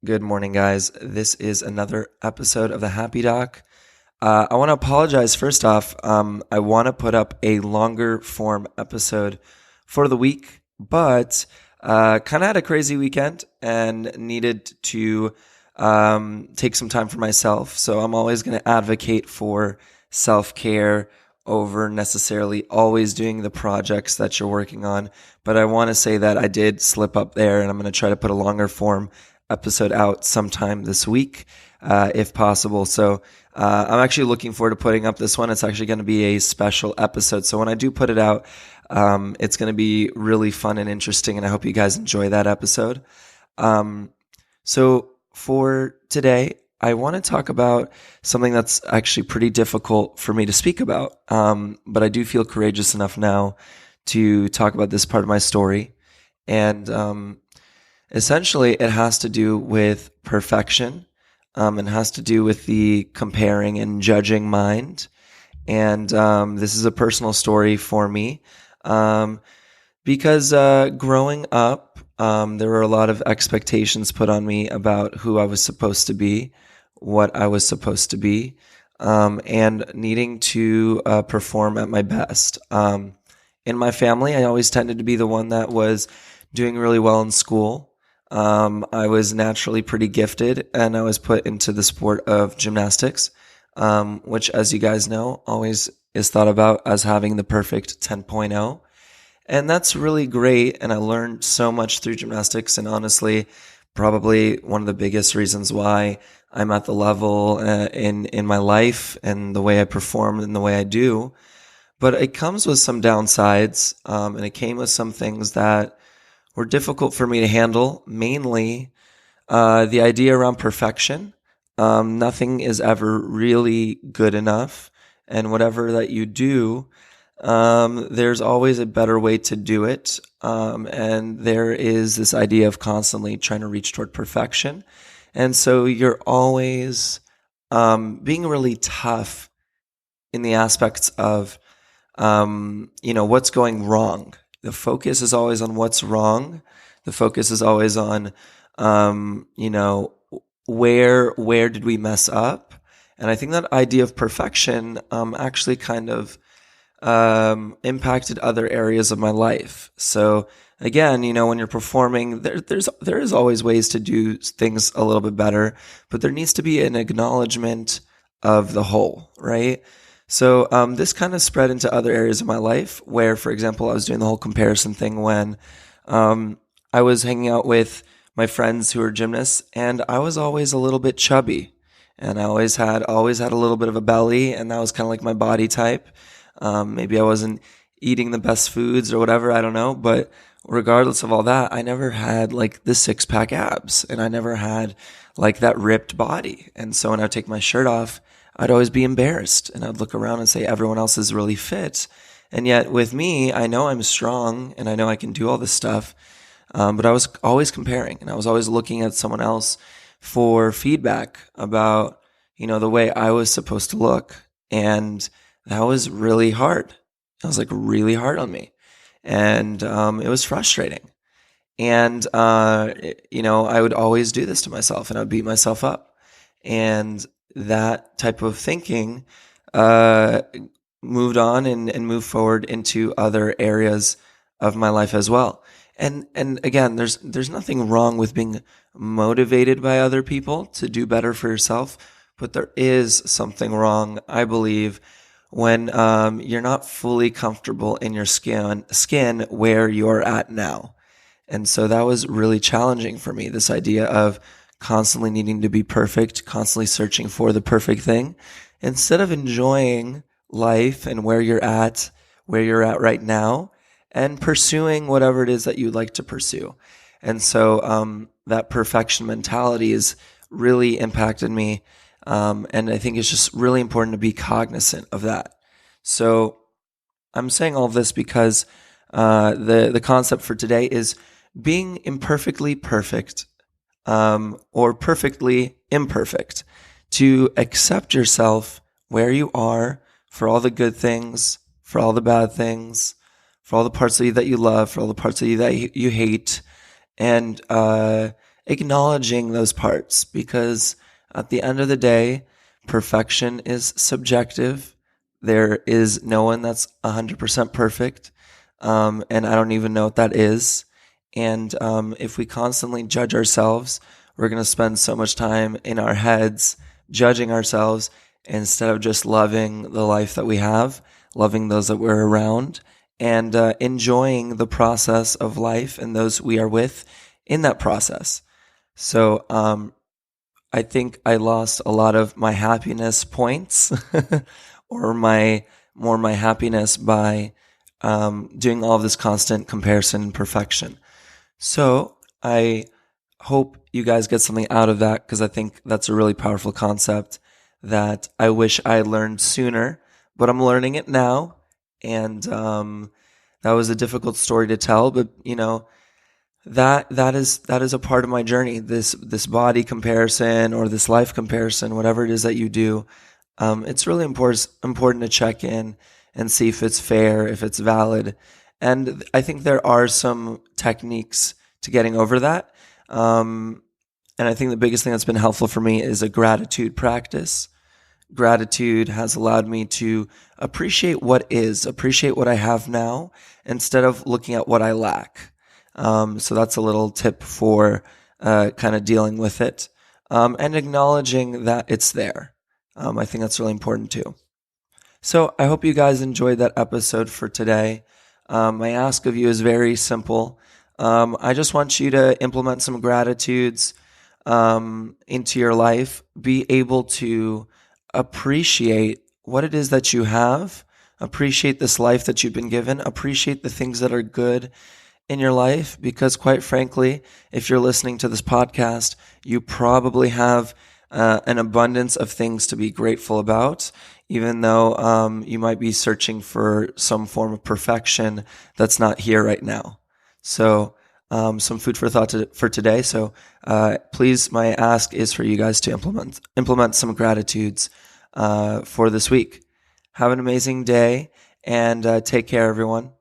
Good morning, guys. This is another episode of the Happy Doc. I want to apologize first off. I want to put up a longer form episode for the week, but kind of had a crazy weekend and needed to take some time for myself. So I'm always going to advocate for self-care over necessarily always doing the projects that you're working on. But I want to say that I did slip up there, and I'm going to try to put a longer form episode out sometime this week, if possible. So I'm actually looking forward to putting up this one. It's actually going to be a special episode. So when I do put it out, it's going to be really fun and interesting, and I hope you guys enjoy that episode. So for today, I want to talk about something that's actually pretty difficult for me to speak about, but I do feel courageous enough now to talk about this part of my story. And essentially, it has to do with perfection. It has to do with the comparing and judging mind. And this is a personal story for me because growing up, there were a lot of expectations put on me about who I was supposed to be, what I was supposed to be, and needing to perform at my best. In my family, I always tended to be the one that was doing really well in school. I was naturally pretty gifted, and I was put into the sport of gymnastics, which, as you guys know, always is thought about as having the perfect 10.0. And that's really great, and I learned so much through gymnastics, and honestly, probably one of the biggest reasons why I'm at the level in my life and the way I perform and the way I do. But it comes with some downsides, and it came with some things that were difficult for me to handle, mainly the idea around perfection. Nothing is ever really good enough, and whatever that you do, there's always a better way to do it. And there is this idea of constantly trying to reach toward perfection. And so you're always being really tough in the aspects of, what's going wrong. The focus is always on what's wrong. The focus is always on, where did we mess up? And I think that idea of perfection actually kind of impacted other areas of my life. So again, when you're performing, there is always ways to do things a little bit better, but there needs to be an acknowledgement of the whole, right? So this kind of spread into other areas of my life where, for example, I was doing the whole comparison thing when I was hanging out with my friends who are gymnasts, and I was always a little bit chubby, and I always had a little bit of a belly, and that was kind of like my body type. Maybe I wasn't eating the best foods or whatever, I don't know, but regardless of all that, I never had like the six-pack abs, and I never had like that ripped body. And so when I would take my shirt off, I'd always be embarrassed, and I'd look around and say everyone else is really fit. And yet with me, I know I'm strong and I know I can do all this stuff. But I was always comparing, and I was always looking at someone else for feedback about, the way I was supposed to look. And that was really hard. That was like really hard on me. And it was frustrating. And, I would always do this to myself, and I would beat myself up. And that type of thinking moved on and moved forward into other areas of my life as well. And again, there's nothing wrong with being motivated by other people to do better for yourself, but there is something wrong, I believe, when you're not fully comfortable in your skin where you're at now. And so that was really challenging for me, this idea of constantly needing to be perfect, constantly searching for the perfect thing, instead of enjoying life and where you're at right now, and pursuing whatever it is that you'd like to pursue. And so that perfection mentality has really impacted me, and I think it's just really important to be cognizant of that. So I'm saying all of this because the concept for today is being imperfectly perfect, or perfectly imperfect, to accept yourself where you are, for all the good things, for all the bad things, for all the parts of you that you love, for all the parts of you that you hate, and acknowledging those parts, because at the end of the day, perfection is subjective. There is no one that's 100% perfect. And I don't even know what that is. And if we constantly judge ourselves, we're going to spend so much time in our heads judging ourselves instead of just loving the life that we have, loving those that we're around, and enjoying the process of life and those we are with in that process. So I think I lost a lot of my happiness points or my happiness by doing all of this constant comparison and perfection. So I hope you guys get something out of that, because I think that's a really powerful concept that I wish I had learned sooner, but I'm learning it now. And that was a difficult story to tell, but that is a part of my journey. This body comparison or this life comparison, whatever it is that you do, it's really important to check in and see if it's fair, if it's valid. And I think there are some techniques to getting over that. And I think the biggest thing that's been helpful for me is a gratitude practice. Gratitude has allowed me to appreciate what I have now, instead of looking at what I lack. So that's a little tip for kind of dealing with it, and acknowledging that it's there. I think that's really important too. So I hope you guys enjoyed that episode for today. My ask of you is very simple. I just want you to implement some gratitudes into your life. Be able to appreciate what it is that you have. Appreciate this life that you've been given. Appreciate the things that are good in your life, because quite frankly, if you're listening to this podcast, you probably have an abundance of things to be grateful about, even though you might be searching for some form of perfection that's not here right now. So some food for thought for today. So please, my ask is for you guys to implement some gratitudes for this week. Have an amazing day, and take care, everyone.